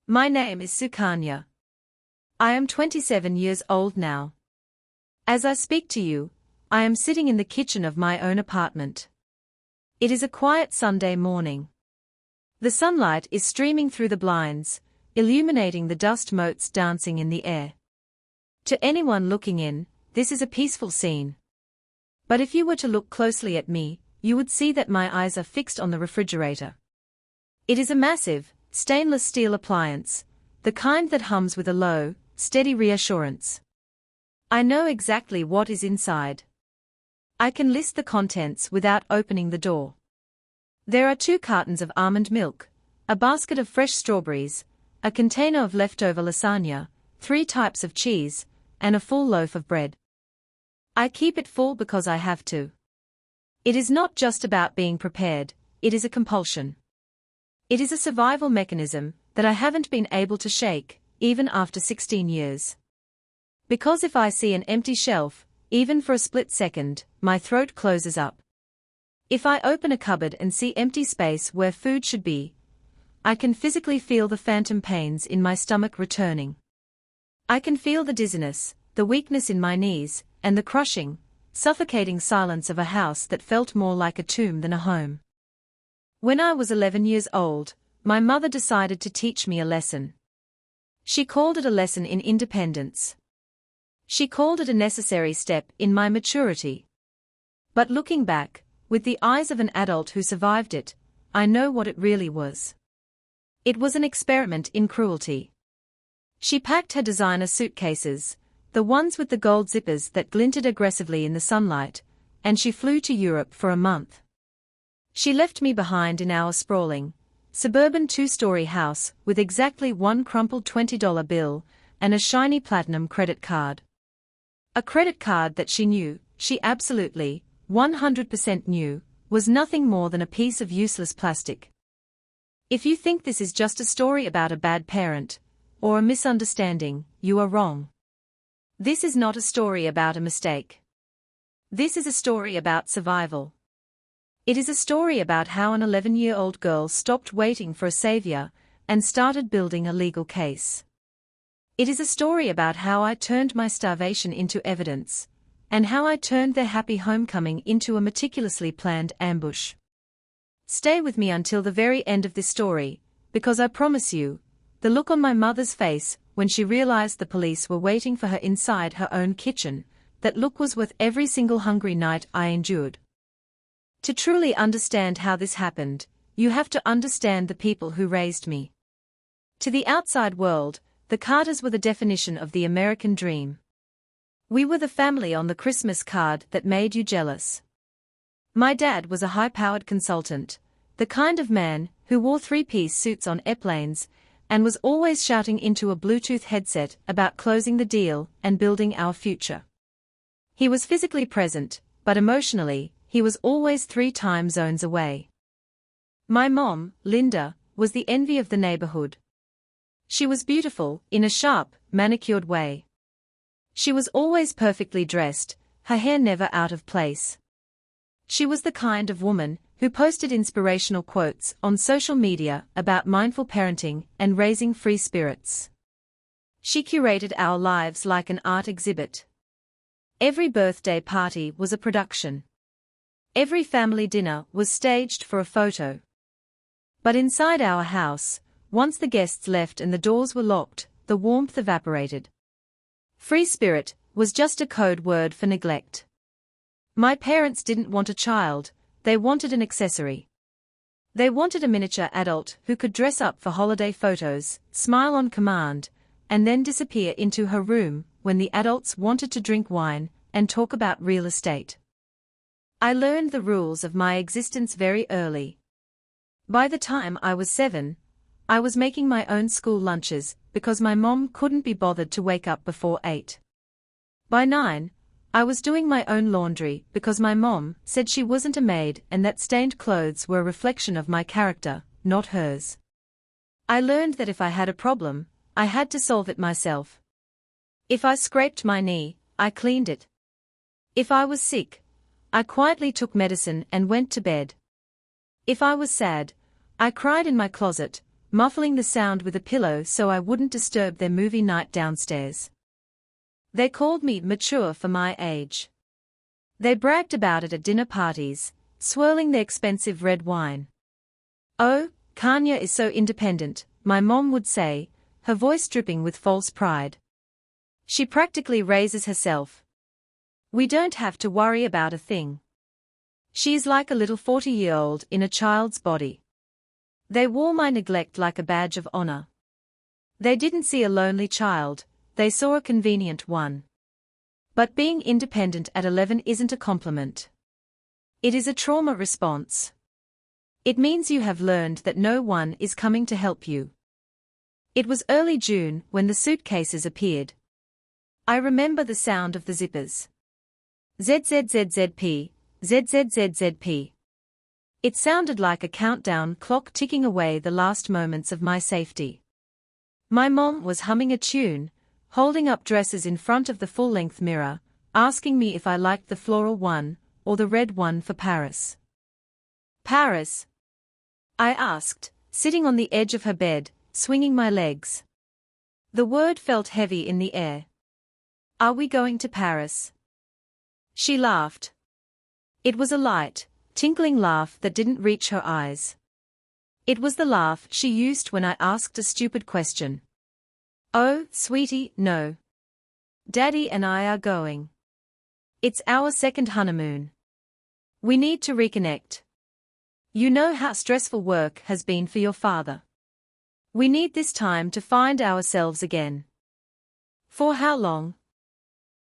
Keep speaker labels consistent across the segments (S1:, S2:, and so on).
S1: My name is Kanya. I am 27 years old now. As I speak to you, I am sitting in the kitchen of my own apartment. It is a quiet Sunday morning. The sunlight is streaming through the blinds, illuminating the dust motes dancing in the air. To anyone looking in, this is a peaceful scene. But if you were to look closely at me, you would see that my eyes are fixed on the refrigerator. It is a massive, stainless steel appliance, the kind that hums with a low, steady reassurance. I know exactly what is inside. I can list the contents without opening the door. There are 2 cartons of almond milk, a basket of fresh strawberries, a container of leftover lasagna, 3 types of cheese, and a full loaf of bread. I keep it full because I have to. It is not just about being prepared, it is a compulsion. It is a survival mechanism that I haven't been able to shake, even after 16 years. Because if I see an empty shelf, even for a split second, my throat closes up. If I open a cupboard and see empty space where food should be, I can physically feel the phantom pains in my stomach returning. I can feel the dizziness, the weakness in my knees, and the crushing, suffocating silence of a house that felt more like a tomb than a home. When I was 11 years old, my mother decided to teach me a lesson. She called it a lesson in independence. She called it a necessary step in my maturity. But looking back, with the eyes of an adult who survived it, I know what it really was. It was an experiment in cruelty. She packed her designer suitcases, the ones with the gold zippers that glinted aggressively in the sunlight, and she flew to Europe for a month. She left me behind in our sprawling, suburban 2-story house with exactly 1 crumpled $20 bill and a shiny platinum credit card. A credit card that she knew, she absolutely, 100% knew, was nothing more than a piece of useless plastic. If you think this is just a story about a bad parent, or a misunderstanding, you are wrong. This is not a story about a mistake. This is a story about survival. It is a story about how an 11-year-old girl stopped waiting for a savior and started building a legal case. It is a story about how I turned my starvation into evidence, and how I turned their happy homecoming into a meticulously planned ambush. Stay with me until the very end of this story, because I promise you, the look on my mother's face when she realized the police were waiting for her inside her own kitchen, that look was worth every single hungry night I endured. To truly understand how this happened, you have to understand the people who raised me. To the outside world, the Carters were the definition of the American dream. We were the family on the Christmas card that made you jealous. My dad was a high-powered consultant, the kind of man who wore 3-piece suits on airplanes, and was always shouting into a Bluetooth headset about closing the deal and building our future. He was physically present, but emotionally, he was always 3 time zones away. My mom, Linda, was the envy of the neighborhood. She was beautiful, in a sharp, manicured way. She was always perfectly dressed, her hair never out of place. She was the kind of woman who posted inspirational quotes on social media about mindful parenting and raising free spirits. She curated our lives like an art exhibit. Every birthday party was a production. Every family dinner was staged for a photo. But inside our house, once the guests left and the doors were locked, the warmth evaporated. Free spirit was just a code word for neglect. My parents didn't want a child, they wanted an accessory. They wanted a miniature adult who could dress up for holiday photos, smile on command, and then disappear into her room when the adults wanted to drink wine and talk about real estate. I learned the rules of my existence very early. By the time I was 7, I was making my own school lunches because my mom couldn't be bothered to wake up before 8. By 9, I was doing my own laundry because my mom said she wasn't a maid and that stained clothes were a reflection of my character, not hers. I learned that if I had a problem, I had to solve it myself. If I scraped my knee, I cleaned it. If I was sick, I quietly took medicine and went to bed. If I was sad, I cried in my closet, muffling the sound with a pillow so I wouldn't disturb their movie night downstairs. They called me mature for my age. They bragged about it at dinner parties, swirling their expensive red wine. "Oh, Kanya is so independent," my mom would say, her voice dripping with false pride. "She practically raises herself. We don't have to worry about a thing. She is like a little 40-year-old in a child's body." They wore my neglect like a badge of honor. They didn't see a lonely child, they saw a convenient one. But being independent at 11 isn't a compliment. It is a trauma response. It means you have learned that no one is coming to help you. It was early June when the suitcases appeared. I remember the sound of the zippers. ZZZZP, ZZZZP. It sounded like a countdown clock ticking away the last moments of my safety. My mom was humming a tune, holding up dresses in front of the full-length mirror, asking me if I liked the floral one or the red one for Paris. "Paris?" I asked, sitting on the edge of her bed, swinging my legs. The word felt heavy in the air. "Are we going to Paris?" She laughed. It was a light, tinkling laugh that didn't reach her eyes. It was the laugh she used when I asked a stupid question. "Oh, sweetie, no. Daddy and I are going. It's our second honeymoon. We need to reconnect. You know how stressful work has been for your father. We need this time to find ourselves again." "For how long?"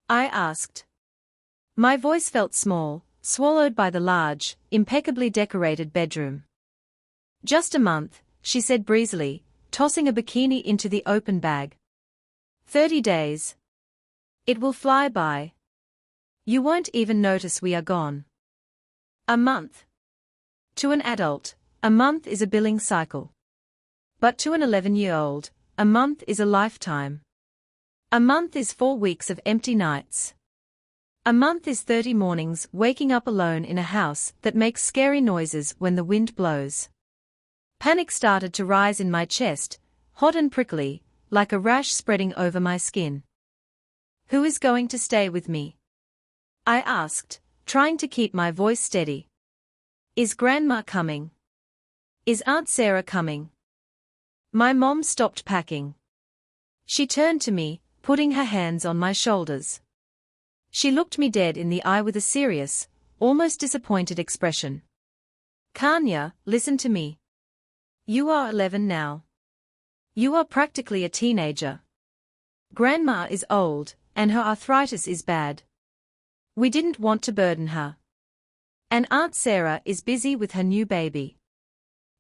S1: I asked. My voice felt small, swallowed by the large, impeccably decorated bedroom. "Just a month," she said breezily, tossing a bikini into the open bag. 30 days. It will fly by. You won't even notice we are gone." A month. To an adult, a month is a billing cycle. But to an 11-year-old, a month is a lifetime. A month is 4 weeks of empty nights. A month is 30 mornings waking up alone in a house that makes scary noises when the wind blows. Panic started to rise in my chest, hot and prickly, like a rash spreading over my skin. "Who is going to stay with me?" I asked, trying to keep my voice steady. "Is Grandma coming? Is Aunt Sarah coming?" My mom stopped packing. She turned to me, putting her hands on my shoulders. She looked me dead in the eye with a serious, almost disappointed expression. "Kanya, listen to me. You are 11 now. You are practically a teenager. Grandma is old, and her arthritis is bad. We didn't want to burden her. And Aunt Sarah is busy with her new baby.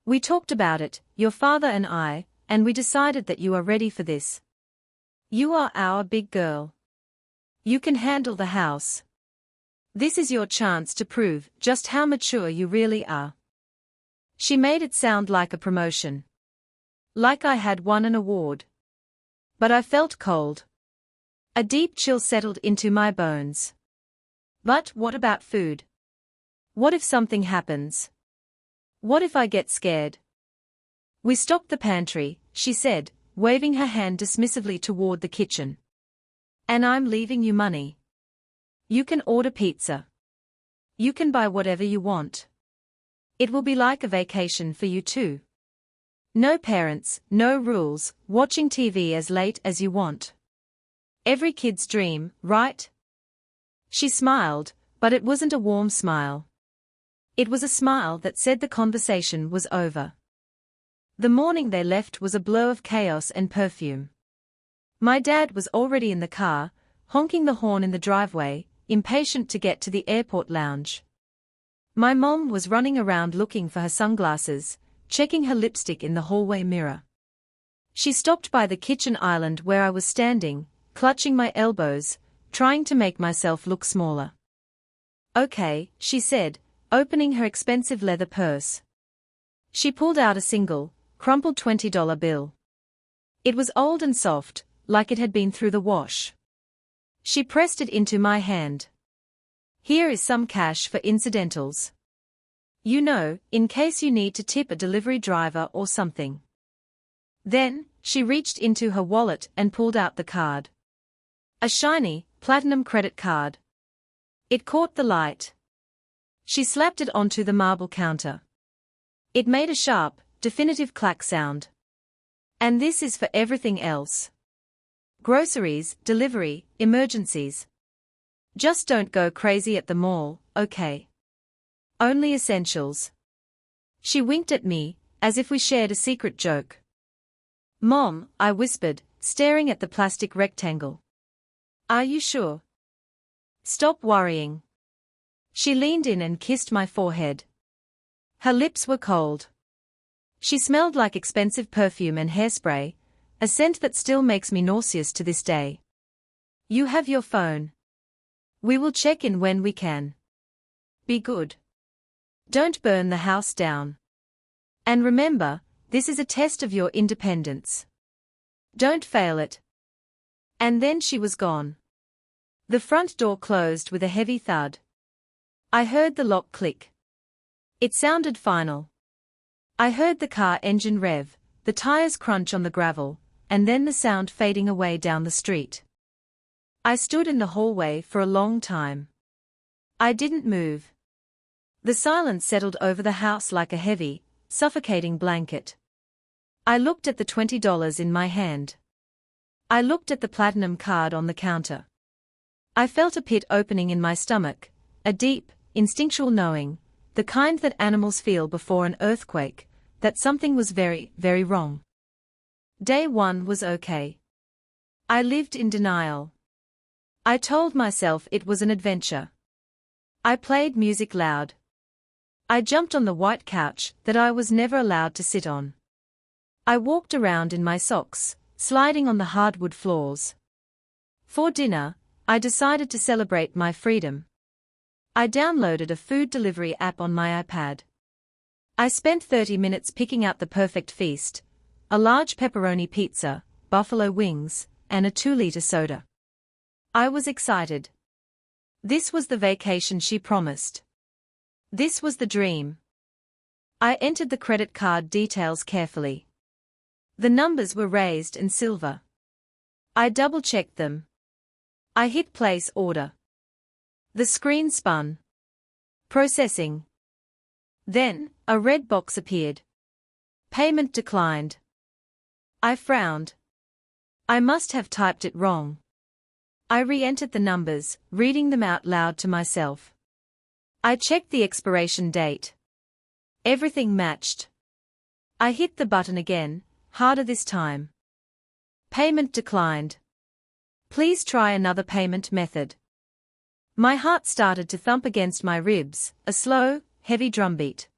S1: We talked about it, your father and I, and we decided that you are ready for this. You are our big girl. You can handle the house. This is your chance to prove just how mature you really are." She made it sound like a promotion. Like I had won an award. But I felt cold. A deep chill settled into my bones. But what about food? What if something happens? What if I get scared? "We stocked the pantry," she said, waving her hand dismissively toward the kitchen. "And I'm leaving you money. You can order pizza. You can buy whatever you want. It will be like a vacation for you too. No parents, no rules, watching TV as late as you want. Every kid's dream, right?" She smiled, but it wasn't a warm smile. It was a smile that said the conversation was over. The morning they left was a blur of chaos and perfume. My dad was already in the car, honking the horn in the driveway, impatient to get to the airport lounge. My mom was running around looking for her sunglasses, checking her lipstick in the hallway mirror. She stopped by the kitchen island where I was standing, clutching my elbows, trying to make myself look smaller. "Okay," she said, opening her expensive leather purse. She pulled out a single, crumpled $20 bill. It was old and soft, like it had been through the wash. She pressed it into my hand. "Here is some cash for incidentals. You know, in case you need to tip a delivery driver or something." Then, she reached into her wallet and pulled out the card. A shiny, platinum credit card. It caught the light. She slapped it onto the marble counter. It made a sharp, definitive clack sound. And this is for everything else. Groceries, delivery, emergencies. Just don't go crazy at the mall, okay? Only essentials. She winked at me, as if we shared a secret joke. Mom, I whispered, staring at the plastic rectangle. Are you sure? Stop worrying. She leaned in and kissed my forehead. Her lips were cold. She smelled like expensive perfume and hairspray, a scent that still makes me nauseous to this day. You have your phone. We will check in when we can. Be good. Don't burn the house down. And remember, this is a test of your independence. Don't fail it. And then she was gone. The front door closed with a heavy thud. I heard the lock click. It sounded final. I heard the car engine rev, the tires crunch on the gravel, and then the sound fading away down the street. I stood in the hallway for a long time. I didn't move. The silence settled over the house like a heavy, suffocating blanket. I looked at the $20 in my hand. I looked at the platinum card on the counter. I felt a pit opening in my stomach, a deep, instinctual knowing, the kind that animals feel before an earthquake, that something was very, very wrong. Day one was okay. I lived in denial. I told myself it was an adventure. I played music loud. I jumped on the white couch that I was never allowed to sit on. I walked around in my socks, sliding on the hardwood floors. For dinner, I decided to celebrate my freedom. I downloaded a food delivery app on my iPad. I spent 30 minutes picking out the perfect feast, a large pepperoni pizza, buffalo wings, and a 2-liter soda. I was excited. This was the vacation she promised. This was the dream. I entered the credit card details carefully. The numbers were raised and silver. I double-checked them. I hit place order. The screen spun. Processing. Then, a red box appeared. Payment declined. I frowned. I must have typed it wrong. I re-entered the numbers, reading them out loud to myself. I checked the expiration date. Everything matched. I hit the button again, harder this time. Payment declined. Please try another payment method. My heart started to thump against my ribs, a slow, heavy drumbeat.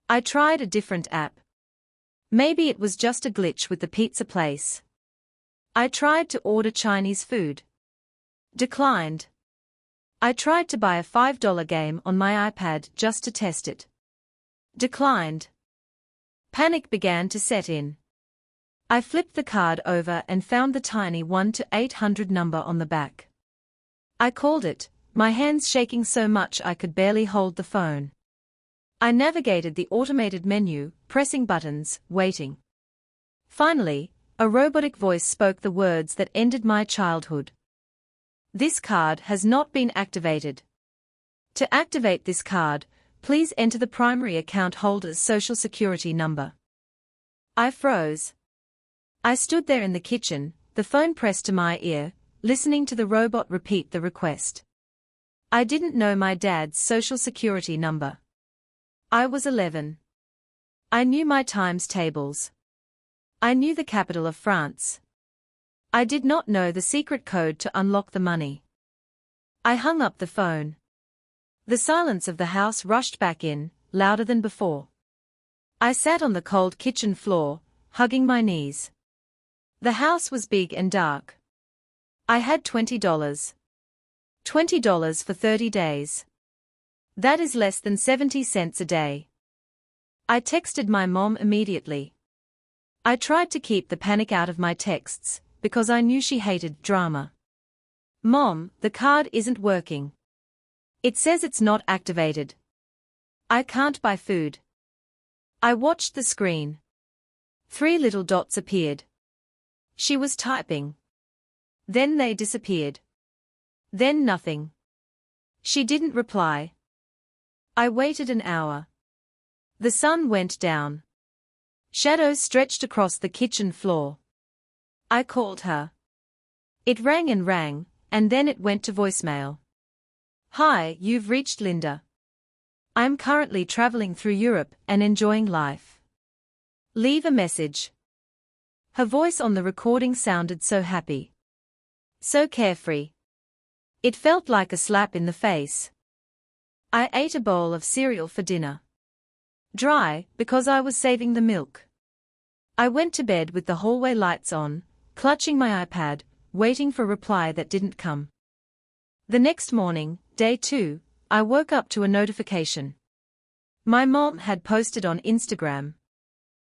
S1: I tried a different app. Maybe it was just a glitch with the pizza place. I tried to order Chinese food. Declined. I tried to buy a $5 game on my iPad just to test it. Declined. Panic began to set in. I flipped the card over and found the tiny 1-800 number on the back. I called it, my hands shaking so much I could barely hold the phone. I navigated the automated menu, pressing buttons, waiting. Finally, a robotic voice spoke the words that ended my childhood. This card has not been activated. To activate this card, please enter the primary account holder's social security number. I froze. I stood there in the kitchen, the phone pressed to my ear, listening to the robot repeat the request. I didn't know my dad's social security number. I was 11. I knew my times tables. I knew the capital of France. I did not know the secret code to unlock the money. I hung up the phone. The silence of the house rushed back in, louder than before. I sat on the cold kitchen floor, hugging my knees. The house was big and dark. I had $20. $20 for 30 days. That is less than 70 cents a day. I texted my mom immediately. I tried to keep the panic out of my texts, because I knew she hated drama. Mom, the card isn't working. It says it's not activated. I can't buy food. I watched the screen. 3 little dots appeared. She was typing. Then they disappeared. Then nothing. She didn't reply. I waited an hour. The sun went down. Shadows stretched across the kitchen floor. I called her. It rang, and then it went to voicemail. Hi, you've reached Linda. I'm currently traveling through Europe and enjoying life. Leave a message. Her voice on the recording sounded so happy. So carefree. It felt like a slap in the face. I ate a bowl of cereal for dinner. Dry, because I was saving the milk. I went to bed with the hallway lights on, clutching my iPad, waiting for a reply that didn't come. The next morning, day 2, I woke up to a notification. My mom had posted on Instagram.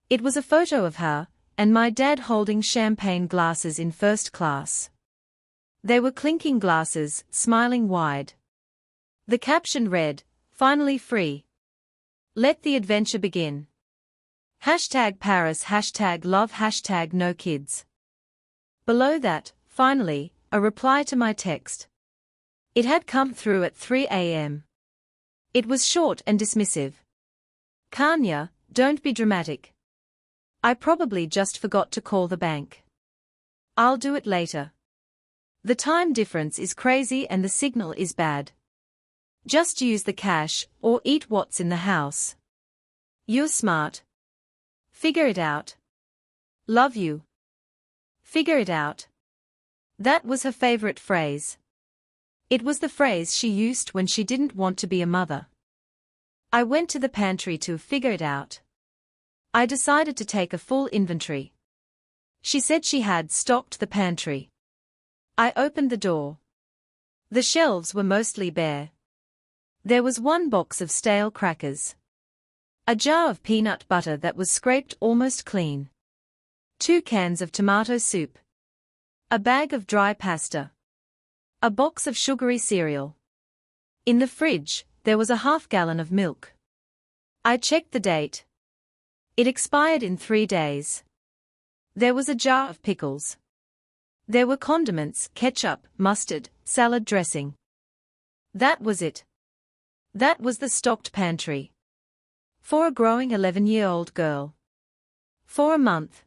S1: It was a photo of her, and my dad holding champagne glasses in first class. They were clinking glasses, smiling wide. The caption read, "Finally free. Let the adventure begin. #Paris, #love, #no kids." Below that, finally, a reply to my text. It had come through at 3 a.m. It was short and dismissive. Kanya, don't be dramatic. I probably just forgot to call the bank. I'll do it later. The time difference is crazy and the signal is bad. Just use the cash, or eat what's in the house. You're smart. Figure it out. Love you. Figure it out. That was her favorite phrase. It was the phrase she used when she didn't want to be a mother. I went to the pantry to figure it out. I decided to take a full inventory. She said she had stocked the pantry. I opened the door. The shelves were mostly bare. There was 1 box of stale crackers. A jar of peanut butter that was scraped almost clean. 2 cans of tomato soup. A bag of dry pasta. A box of sugary cereal. In the fridge, there was a half-gallon of milk. I checked the date. It expired in 3 days. There was a jar of pickles. There were condiments, ketchup, mustard, salad dressing. That was it. That was the stocked pantry. For a growing 11-year-old girl. For a month.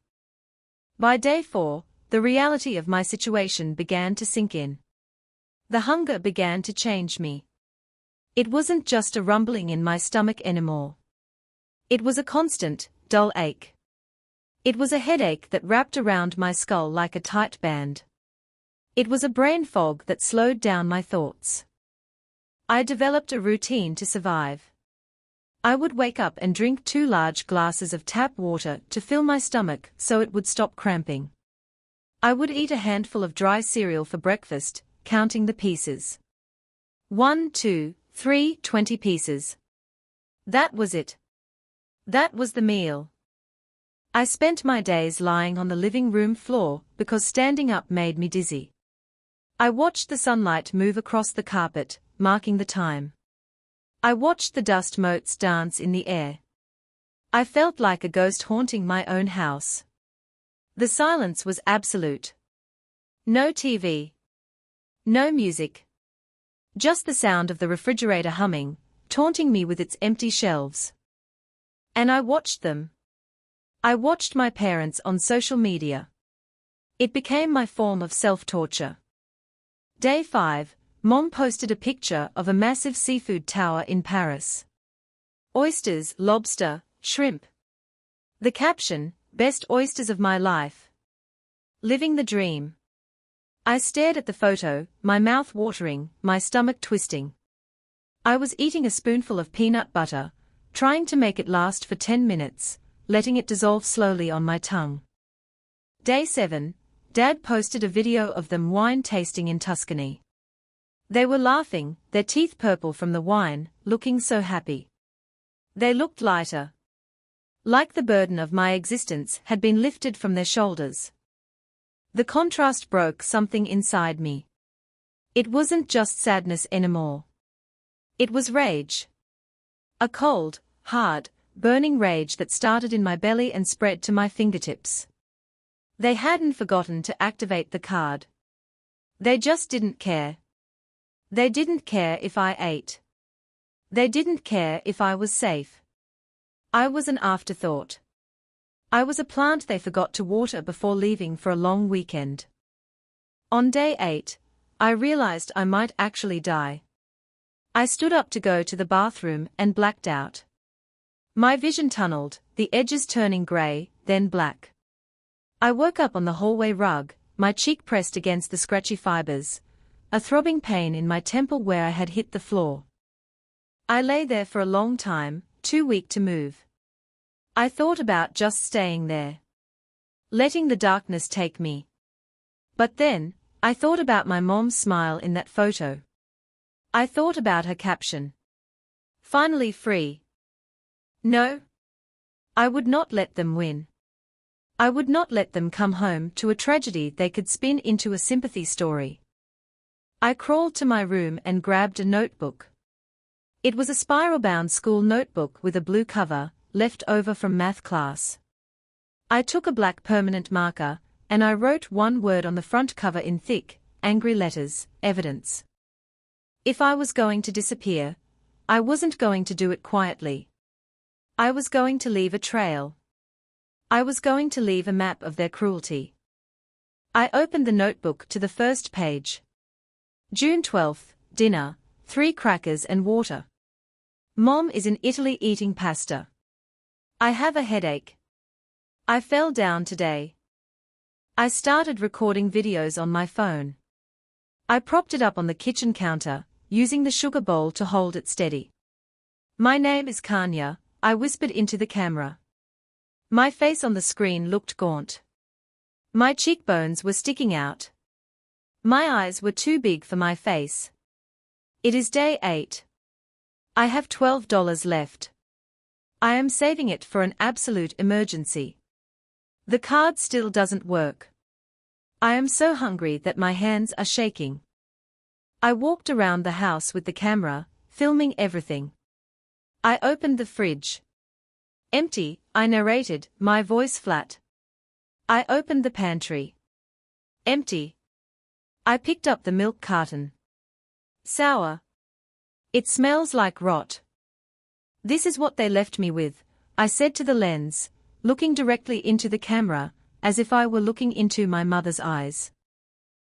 S1: By day 4, the reality of my situation began to sink in. The hunger began to change me. It wasn't just a rumbling in my stomach anymore. It was a constant, dull ache. It was a headache that wrapped around my skull like a tight band. It was a brain fog that slowed down my thoughts. I developed a routine to survive. I would wake up and drink 2 large glasses of tap water to fill my stomach so it would stop cramping. I would eat a handful of dry cereal for breakfast, counting the pieces. 1, 2, 3, 20 pieces. That was it. That was the meal. I spent my days lying on the living room floor because standing up made me dizzy. I watched the sunlight move across the carpet, marking the time. I watched the dust motes dance in the air. I felt like a ghost haunting my own house. The silence was absolute. No TV. No music. Just the sound of the refrigerator humming, taunting me with its empty shelves. And I watched them. I watched my parents on social media. It became my form of self-torture. Day 5, Mom posted a picture of a massive seafood tower in Paris. Oysters, lobster, shrimp. The caption, "Best oysters of my life. Living the dream." I stared at the photo, my mouth watering, my stomach twisting. I was eating a spoonful of peanut butter, trying to make it last for 10 minutes, letting it dissolve slowly on my tongue. Day 7, Dad posted a video of them wine tasting in Tuscany. They were laughing, their teeth purple from the wine, looking so happy. They looked lighter. Like the burden of my existence had been lifted from their shoulders. The contrast broke something inside me. It wasn't just sadness anymore. It was rage. A cold, hard, burning rage that started in my belly and spread to my fingertips. They hadn't forgotten to activate the card. They just didn't care. They didn't care if I ate. They didn't care if I was safe. I was an afterthought. I was a plant they forgot to water before leaving for a long weekend. On day 8, I realized I might actually die. I stood up to go to the bathroom and blacked out. My vision tunneled, the edges turning gray, then black. I woke up on the hallway rug, my cheek pressed against the scratchy fibers, a throbbing pain in my temple where I had hit the floor. I lay there for a long time, too weak to move. I thought about just staying there, letting the darkness take me. But then, I thought about my mom's smile in that photo. I thought about her caption. Finally free. No. I would not let them win. I would not let them come home to a tragedy they could spin into a sympathy story. I crawled to my room and grabbed a notebook. It was a spiral-bound school notebook with a blue cover, left over from math class. I took a black permanent marker, and I wrote one word on the front cover in thick, angry letters: evidence. If I was going to disappear, I wasn't going to do it quietly. I was going to leave a trail. I was going to leave a map of their cruelty. I opened the notebook to the first page. June 12th, dinner, 3 crackers and water. Mom is in Italy eating pasta. I have a headache. I fell down today. I started recording videos on my phone. I propped it up on the kitchen counter, using the sugar bowl to hold it steady. My name is Kanya, I whispered into the camera. My face on the screen looked gaunt. My cheekbones were sticking out. My eyes were too big for my face. It is day 8. I have $12 left. I am saving it for an absolute emergency. The card still doesn't work. I am so hungry that my hands are shaking. I walked around the house with the camera, filming everything. I opened the fridge. Empty, I narrated, my voice flat. I opened the pantry. Empty. I picked up the milk carton. Sour. It smells like rot. This is what they left me with, I said to the lens, looking directly into the camera, as if I were looking into my mother's eyes.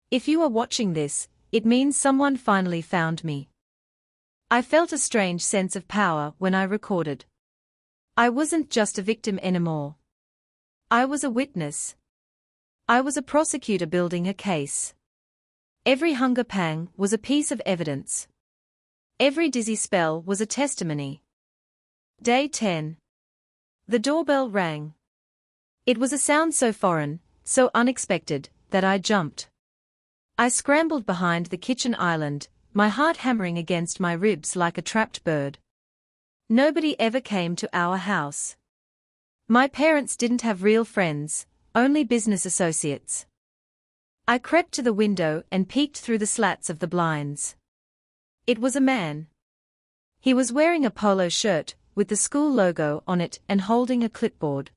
S1: If you are watching this, it means someone finally found me. I felt a strange sense of power when I recorded. I wasn't just a victim anymore. I was a witness. I was a prosecutor building a case. Every hunger pang was a piece of evidence. Every dizzy spell was a testimony. Day 10. The doorbell rang. It was a sound so foreign, so unexpected, that I jumped. I scrambled behind the kitchen island, my heart hammering against my ribs like a trapped bird. Nobody ever came to our house. My parents didn't have real friends, only business associates. I crept to the window and peeked through the slats of the blinds. It was a man. He was wearing a polo shirt, with the school logo on it and holding a clipboard.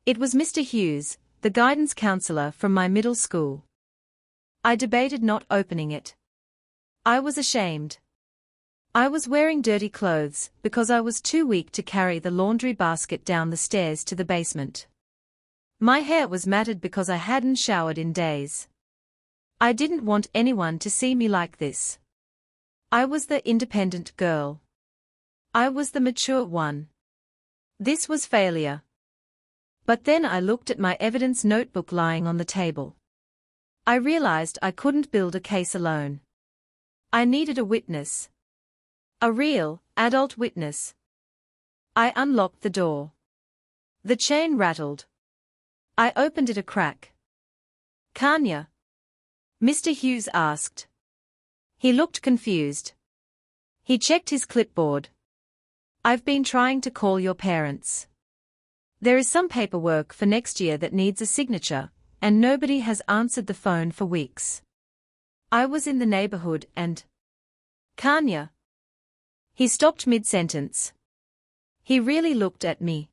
S1: It was Mr. Hughes, the guidance counselor from my middle school. I debated not opening it. I was ashamed. I was wearing dirty clothes because I was too weak to carry the laundry basket down the stairs to the basement. My hair was matted because I hadn't showered in days. I didn't want anyone to see me like this. I was the independent girl. I was the mature one. This was failure. But then I looked at my evidence notebook lying on the table. I realized I couldn't build a case alone. I needed a witness. A real, adult witness. I unlocked the door. The chain rattled. I opened it a crack. Kanya? Mr. Hughes asked. He looked confused. He checked his clipboard. I've been trying to call your parents. There is some paperwork for next year that needs a signature, and nobody has answered the phone for weeks. I was in the neighborhood and... Kanya. He stopped mid-sentence. He really looked at me.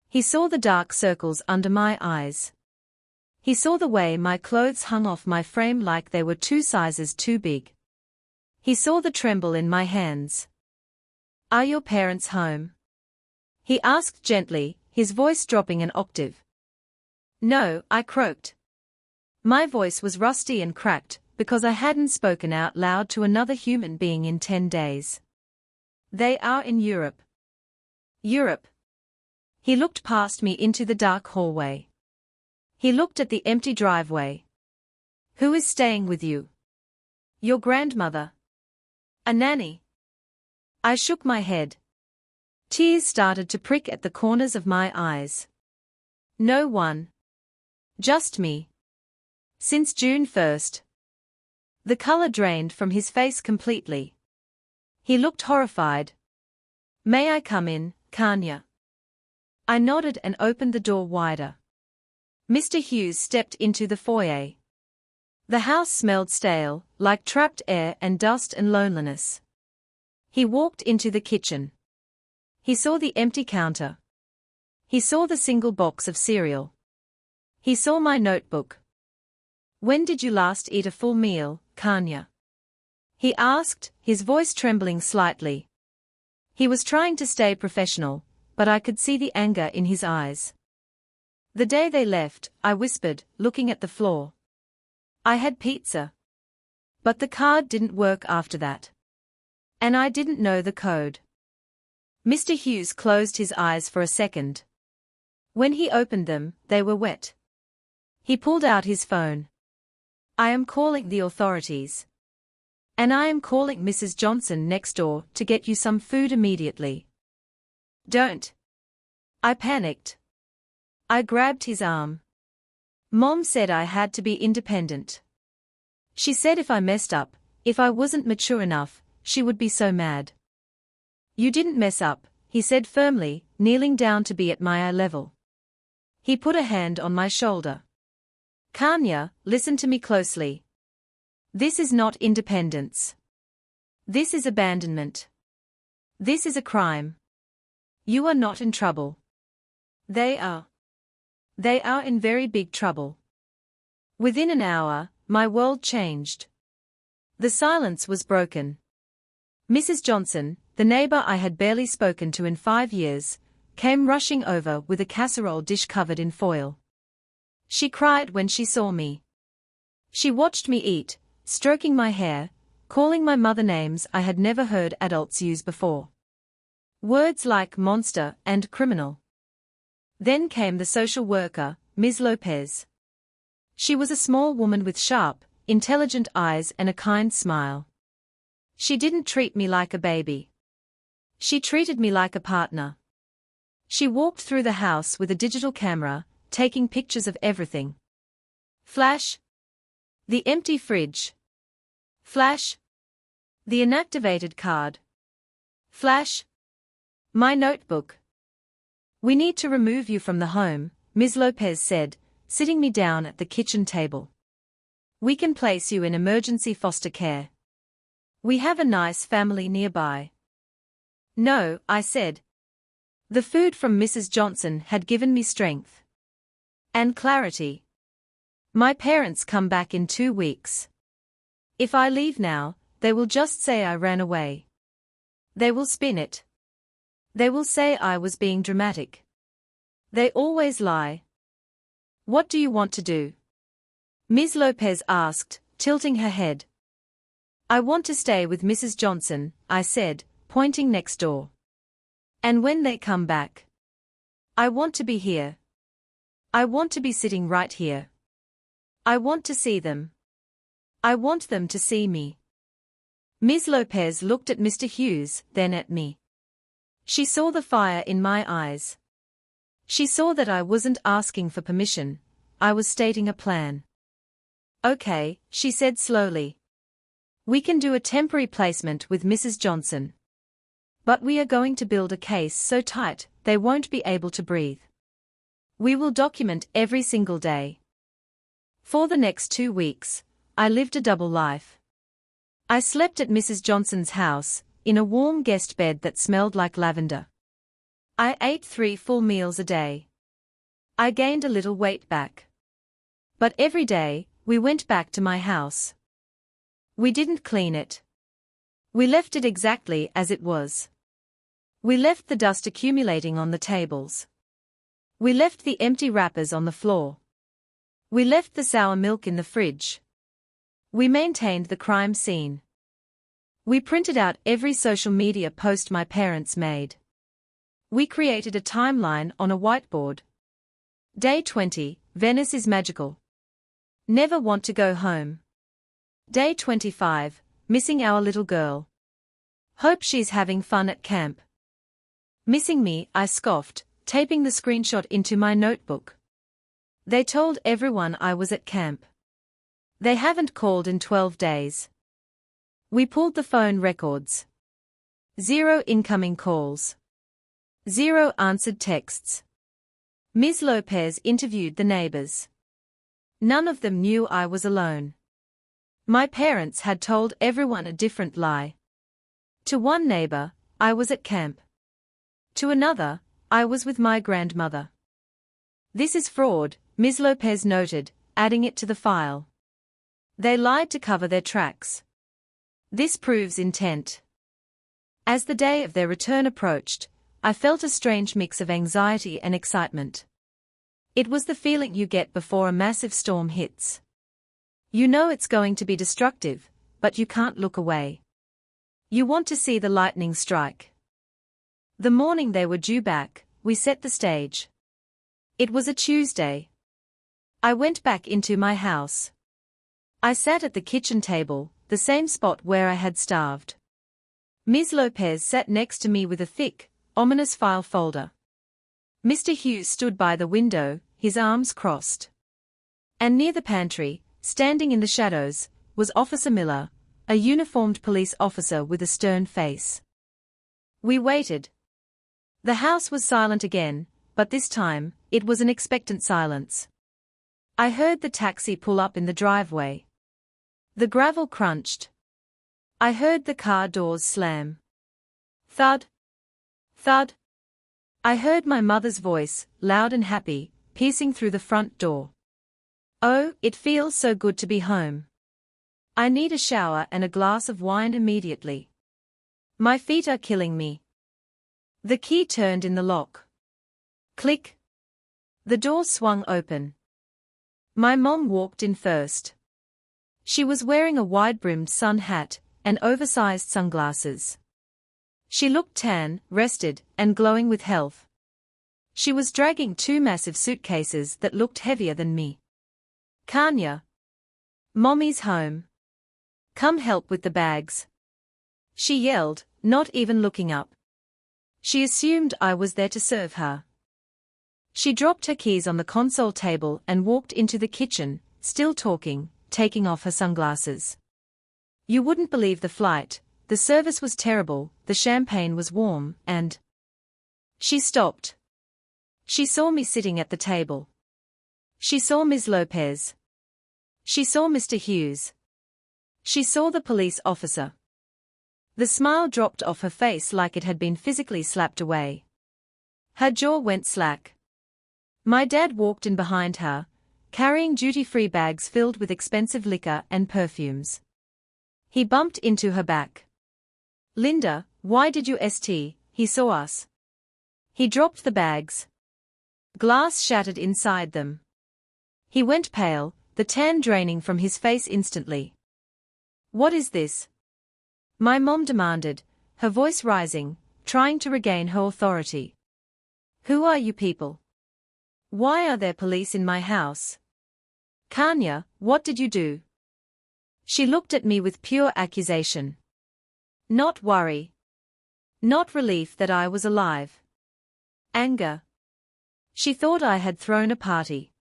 S1: He saw the dark circles under my eyes. He saw the way my clothes hung off my frame like they were 2 sizes too big. He saw the tremble in my hands. "Are your parents home?" he asked gently, his voice dropping an octave. "No," I croaked. My voice was rusty and cracked, because I hadn't spoken out loud to another human being in 10 days. "They are in Europe." "Europe?" He looked past me into the dark hallway. He looked at the empty driveway. "Who is staying with you?" "Your grandmother." "A nanny?" I shook my head. Tears started to prick at the corners of my eyes. "No one. Just me. Since June 1st. The color drained from his face completely. He looked horrified. "May I come in, Kanya?" I nodded and opened the door wider. Mr. Hughes stepped into the foyer. The house smelled stale, like trapped air and dust and loneliness. He walked into the kitchen. He saw the empty counter. He saw the single box of cereal. He saw my notebook. "When did you last eat a full meal, Kanya?" he asked, his voice trembling slightly. He was trying to stay professional, but I could see the anger in his eyes. "The day they left," I whispered, looking at the floor. "I had pizza. But the card didn't work after that. And I didn't know the code." Mr. Hughes closed his eyes for a second. When he opened them, they were wet. He pulled out his phone. "I am calling the authorities. And I am calling Mrs. Johnson next door to get you some food immediately." "Don't." I panicked. I grabbed his arm. "Mom said I had to be independent. She said if I messed up, if I wasn't mature enough, she would be so mad." "You didn't mess up," he said firmly, kneeling down to be at my eye level. He put a hand on my shoulder. "Kanya, listen to me closely. This is not independence. This is abandonment. This is a crime. You are not in trouble. They are. They are in very big trouble." Within an hour, my world changed. The silence was broken. Mrs. Johnson, the neighbor I had barely spoken to in 5 years, came rushing over with a casserole dish covered in foil. She cried when she saw me. She watched me eat, stroking my hair, calling my mother names I had never heard adults use before. Words like monster and criminal. Then came the social worker, Ms. Lopez. She was a small woman with sharp, intelligent eyes and a kind smile. She didn't treat me like a baby. She treated me like a partner. She walked through the house with a digital camera, taking pictures of everything. Flash. The empty fridge. Flash. The inactivated card. Flash. My notebook. "We need to remove you from the home," Ms. Lopez said, sitting me down at the kitchen table. "We can place you in emergency foster care. We have a nice family nearby." "No," I said. The food from Mrs. Johnson had given me strength. And clarity. "My parents come back in 2 weeks. If I leave now, they will just say I ran away. They will spin it. They will say I was being dramatic. They always lie." "What do you want to do?" Ms. Lopez asked, tilting her head. "I want to stay with Mrs. Johnson," I said, pointing next door. "And when they come back, I want to be here. I want to be sitting right here. I want to see them. I want them to see me." Ms. Lopez looked at Mr. Hughes, then at me. She saw the fire in my eyes. She saw that I wasn't asking for permission, I was stating a plan. "Okay," she said slowly. "We can do a temporary placement with Mrs. Johnson. But we are going to build a case so tight, they won't be able to breathe. We will document every single day." For the next 2 weeks, I lived a double life. I slept at Mrs. Johnson's house, in a warm guest bed that smelled like lavender. I ate 3 full meals a day. I gained a little weight back. But every day, we went back to my house. We didn't clean it. We left it exactly as it was. We left the dust accumulating on the tables. We left the empty wrappers on the floor. We left the sour milk in the fridge. We maintained the crime scene. We printed out every social media post my parents made. We created a timeline on a whiteboard. Day 20, Venice is magical. Never want to go home. Day 25, missing our little girl. Hope she's having fun at camp. Missing me, I scoffed, taping the screenshot into my notebook. They told everyone I was at camp. They haven't called in 12 days. We pulled the phone records. 0 incoming calls. 0 answered texts. Ms. Lopez interviewed the neighbors. None of them knew I was alone. My parents had told everyone a different lie. To one neighbor, I was at camp. To another, I was with my grandmother. This is fraud, Ms. Lopez noted, adding it to the file. They lied to cover their tracks. This proves intent. As the day of their return approached, I felt a strange mix of anxiety and excitement. It was the feeling you get before a massive storm hits. You know it's going to be destructive, but you can't look away. You want to see the lightning strike. The morning they were due back, we set the stage. It was a Tuesday. I went back into my house. I sat at the kitchen table, the same spot where I had starved. Ms. Lopez sat next to me with a thick, ominous file folder. Mr. Hughes stood by the window, his arms crossed. And near the pantry, standing in the shadows, was Officer Miller, a uniformed police officer with a stern face. We waited. The house was silent again, but this time, it was an expectant silence. I heard the taxi pull up in the driveway. The gravel crunched. I heard the car doors slam. Thud. Thud. I heard my mother's voice, loud and happy, piercing through the front door. Oh, it feels so good to be home. I need a shower and a glass of wine immediately. My feet are killing me. The key turned in the lock. Click. The door swung open. My mom walked in first. She was wearing a wide-brimmed sun hat and oversized sunglasses. She looked tan, rested, and glowing with health. She was dragging 2 massive suitcases that looked heavier than me. Kanya. Mommy's home. Come help with the bags. She yelled, not even looking up. She assumed I was there to serve her. She dropped her keys on the console table and walked into the kitchen, still talking, taking off her sunglasses. You wouldn't believe the flight, the service was terrible, the champagne was warm, and... She stopped. She saw me sitting at the table. She saw Ms. Lopez. She saw Mr. Hughes. She saw the police officer. The smile dropped off her face like it had been physically slapped away. Her jaw went slack. My dad walked in behind her, carrying duty-free bags filled with expensive liquor and perfumes. He bumped into her back. Linda, why did you st? He saw us. He dropped the bags. Glass shattered inside them. He went pale, the tan draining from his face instantly. What is this? My mom demanded, her voice rising, trying to regain her authority. Who are you people? Why are there police in my house? Kanya, what did you do? She looked at me with pure accusation. Not worry. Not relief that I was alive. Anger. She thought I had thrown a party.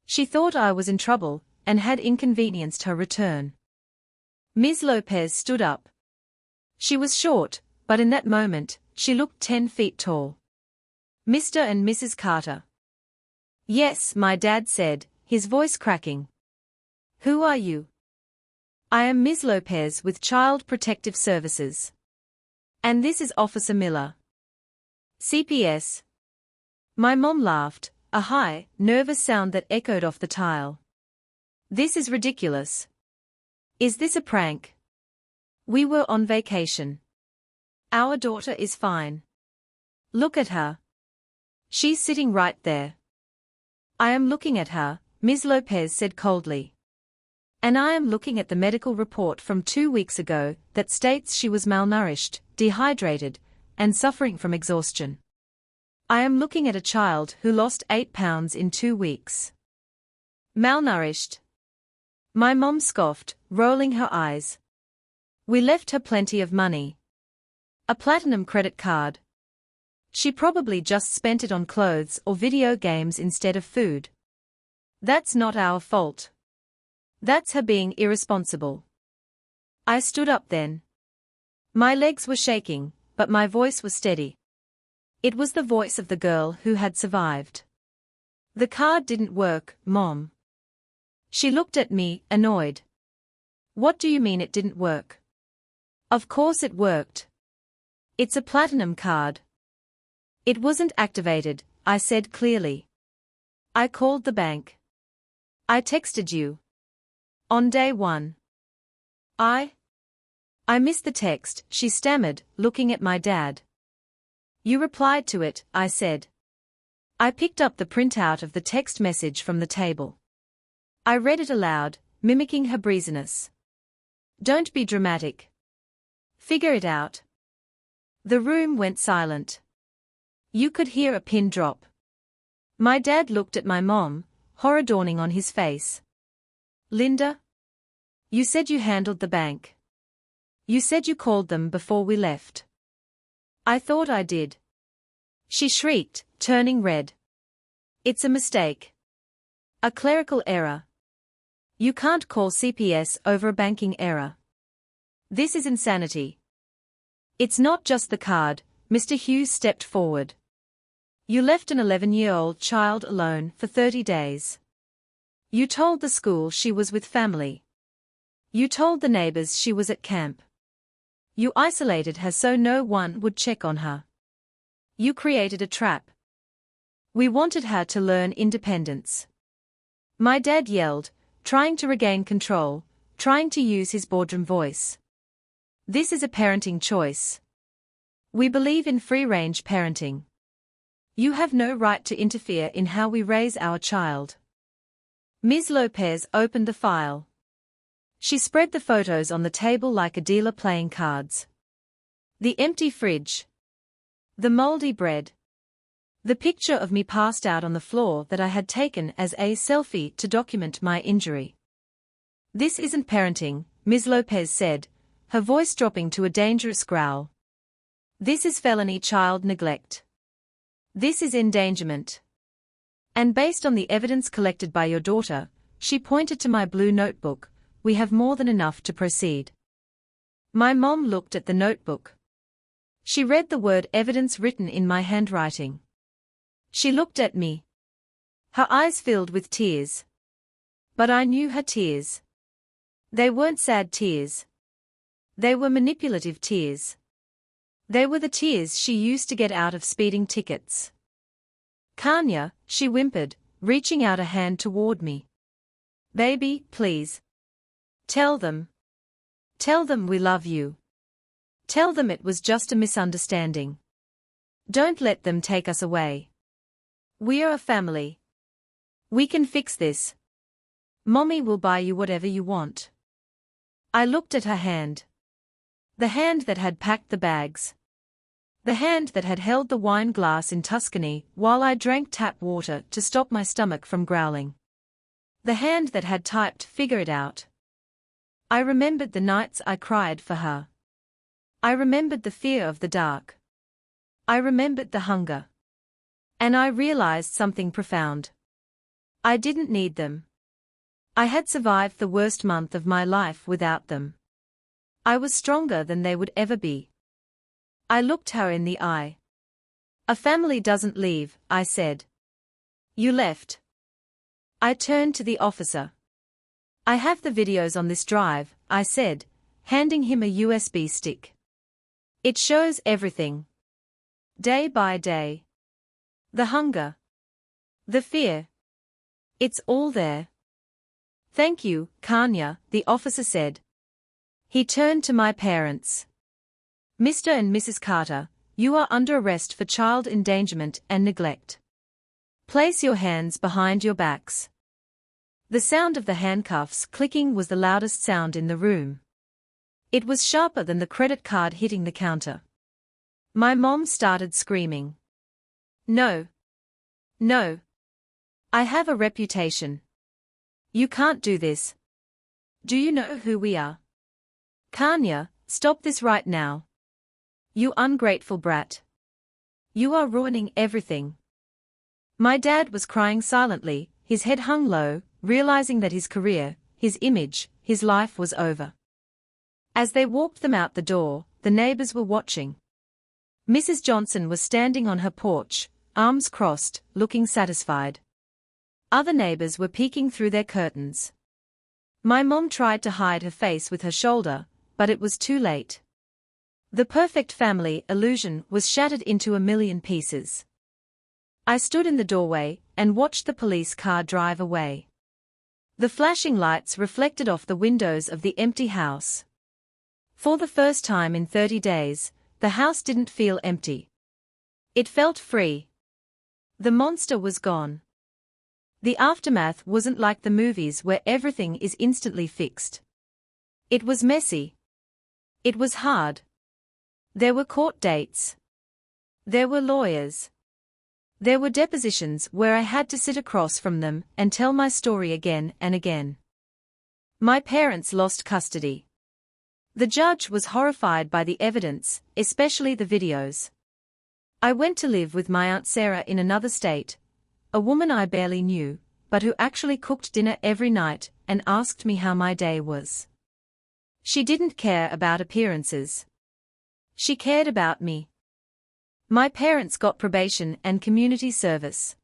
S1: She thought I was in trouble, and had inconvenienced her return. Ms. Lopez stood up. She was short, but in that moment, she looked 10 feet tall. Mr. and Mrs. Carter. Yes, my dad said, his voice cracking. Who are you? I am Ms. Lopez with Child Protective Services. And this is Officer Miller. CPS. My mom laughed, a high, nervous sound that echoed off the tile. This is ridiculous. Is this a prank? We were on vacation. Our daughter is fine. Look at her. She's sitting right there. I am looking at her, Ms. Lopez said coldly. And I am looking at the medical report from 2 weeks ago that states she was malnourished, dehydrated, and suffering from exhaustion. I am looking at a child who lost 8 pounds in 2 weeks. Malnourished. My mom scoffed, rolling her eyes. We left her plenty of money. A platinum credit card. She probably just spent it on clothes or video games instead of food. That's not our fault. That's her being irresponsible. I stood up then. My legs were shaking, but my voice was steady. It was the voice of the girl who had survived. The card didn't work, Mom. She looked at me, annoyed. What do you mean it didn't work? Of course it worked. It's a platinum card. It wasn't activated, I said clearly. I called the bank. I texted you. On day 1. I missed the text, she stammered, looking at my dad. You replied to it, I said. I picked up the printout of the text message from the table. I read it aloud, mimicking her breeziness. Don't be dramatic. Figure it out. The room went silent. You could hear a pin drop. My dad looked at my mom, horror dawning on his face. Linda? You said you handled the bank. You said you called them before we left. I thought I did. She shrieked, turning red. It's a mistake. A clerical error. You can't call CPS over a banking error. This is insanity. It's not just the card, Mr. Hughes stepped forward. You left an 11-year-old child alone for 30 days. You told the school she was with family. You told the neighbors she was at camp. You isolated her so no one would check on her. You created a trap. We wanted her to learn independence. My dad yelled, trying to regain control, trying to use his boardroom voice. This is a parenting choice. We believe in free-range parenting. You have no right to interfere in how we raise our child. Ms. Lopez opened the file. She spread the photos on the table like a dealer playing cards. The empty fridge. The moldy bread. The picture of me passed out on the floor that I had taken as a selfie to document my injury. This isn't parenting, Ms. Lopez said, her voice dropping to a dangerous growl. This is felony child neglect. This is endangerment. And based on the evidence collected by your daughter, she pointed to my blue notebook, we have more than enough to proceed. My mom looked at the notebook. She read the word evidence written in my handwriting. She looked at me. Her eyes filled with tears. But I knew her tears. They weren't sad tears. They were manipulative tears. They were the tears she used to get out of speeding tickets. Kanya, she whimpered, reaching out a hand toward me. Baby, please. Tell them. Tell them we love you. Tell them it was just a misunderstanding. Don't let them take us away. We are a family. We can fix this. Mommy will buy you whatever you want. I looked at her hand. The hand that had packed the bags. The hand that had held the wine glass in Tuscany while I drank tap water to stop my stomach from growling. The hand that had typed "figure it out." I remembered the nights I cried for her. I remembered the fear of the dark. I remembered the hunger. And I realized something profound. I didn't need them. I had survived the worst month of my life without them. I was stronger than they would ever be. I looked her in the eye. A family doesn't leave, I said. You left. I turned to the officer. I have the videos on this drive, I said, handing him a USB stick. It shows everything. Day by day. The hunger. The fear. It's all there. Thank you, Kanya, the officer said. He turned to my parents. Mr. and Mrs. Carter, you are under arrest for child endangerment and neglect. Place your hands behind your backs. The sound of the handcuffs clicking was the loudest sound in the room. It was sharper than the credit card hitting the counter. My mom started screaming. No. No. I have a reputation. You can't do this. Do you know who we are? Kanya, stop this right now. You ungrateful brat. You are ruining everything. My dad was crying silently, his head hung low, realizing that his career, his image, his life was over. As they walked them out the door, the neighbors were watching. Mrs. Johnson was standing on her porch, arms crossed, looking satisfied. Other neighbors were peeking through their curtains. My mom tried to hide her face with her shoulder, but it was too late. The perfect family illusion was shattered into a million pieces. I stood in the doorway and watched the police car drive away. The flashing lights reflected off the windows of the empty house. For the first time in 30 days, the house didn't feel empty. It felt free. The monster was gone. The aftermath wasn't like the movies where everything is instantly fixed. It was messy. It was hard. There were court dates. There were lawyers. There were depositions where I had to sit across from them and tell my story again and again. My parents lost custody. The judge was horrified by the evidence, especially the videos. I went to live with my Aunt Sarah in another state, a woman I barely knew, but who actually cooked dinner every night and asked me how my day was. She didn't care about appearances. She cared about me. My parents got probation and community service.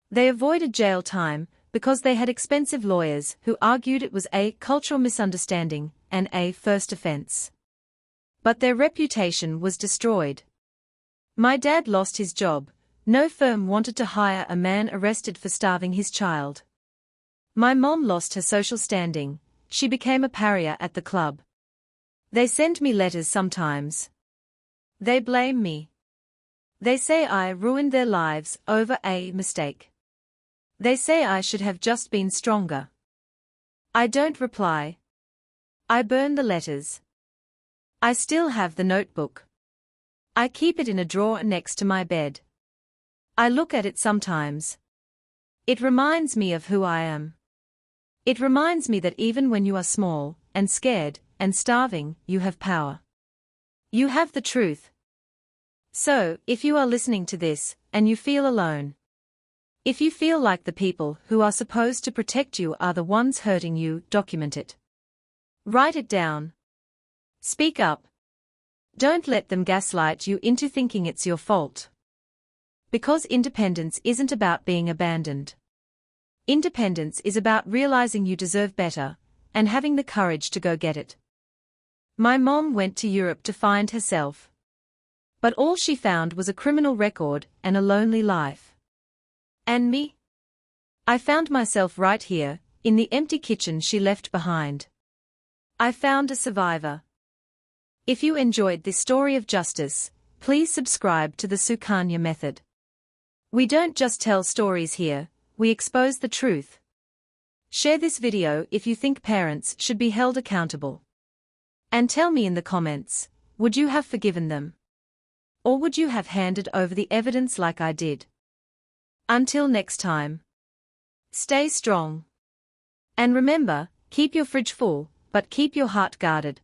S1: They avoided jail time because they had expensive lawyers who argued it was a cultural misunderstanding and a first offense. But their reputation was destroyed. My dad lost his job. No firm wanted to hire a man arrested for starving his child. My mom lost her social standing. She became a pariah at the club. They send me letters sometimes. They blame me. They say I ruined their lives over a mistake. They say I should have just been stronger. I don't reply. I burn the letters. I still have the notebook. I keep it in a drawer next to my bed. I look at it sometimes. It reminds me of who I am. It reminds me that even when you are small, and scared, and starving, you have power. You have the truth. So, if you are listening to this, and you feel alone, if you feel like the people who are supposed to protect you are the ones hurting you, document it. Write it down. Speak up. Don't let them gaslight you into thinking it's your fault. Because independence isn't about being abandoned. Independence is about realizing you deserve better, and having the courage to go get it. My mom went to Europe to find herself. But all she found was a criminal record and a lonely life. And me? I found myself right here, in the empty kitchen she left behind. I found a survivor. If you enjoyed this story of justice, please subscribe to the Kanya method. We don't just tell stories here, we expose the truth. Share this video if you think parents should be held accountable. And tell me in the comments, would you have forgiven them? Or would you have handed over the evidence like I did? Until next time. Stay strong. And remember, keep your fridge full, but keep your heart guarded.